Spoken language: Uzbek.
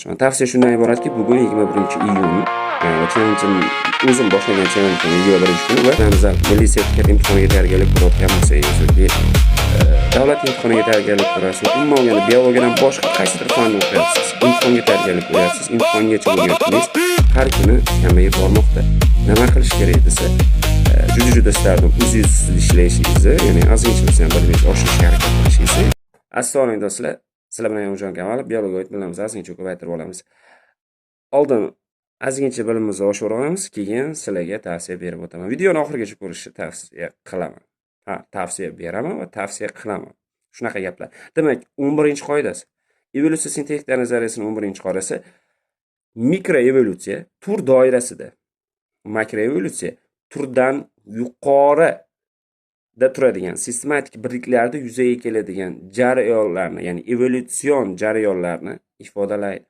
Tavsiya shundan iboratki, bugun 21-iyun va challenge'im o'zim boshlagan challenge'im 21-kun va bizlar milliy sertifikat imtihoniga tayyorgarlik ko'rayotgan bo'lsangiz yoki davlat imtihoniga tayyorgarlik ko'rasiz, umuman olganda biologiyadan boshqa qaysidir fanni o'qiyapsiz, imtihonga tayyorgarlik ko'ryapsiz, imtihongacha bo'lgan kuningiz har kuni kamayib bormoqda. Nima qilish kerak desa, juda istardim o'zingiz ishlashingizni, ya'ni ozgincha bo'lsa ham bilingizni oshirishga harakat qilishingizni. Assalomu alaykum do'stlar. Sizlar bilan Yomjon Kamalov, biologiya bilimimizni ozgincha ko'paytirib olamiz. Oldin ozgincha bilimimizni oshirib olamiz, keyin sizlarga tavsiya berib o'taman. Videoni oxirigacha ko'rishni tavsiya qilaman. Tavsiya beraman va tavsiya qilaman. Shunaqa gaplar. Demak, 11-qoidasi. Evolyutsiya sintetika nazariyasining 11-qoidasi mikroevolyutsiya tur doirasida. Makroevolyutsiya turdan yuqorida turadigan sistematik birliklarda yuzaga keladigan jarayonlarni, ya'ni evolyutsion jarayonlarni ifodalaydi.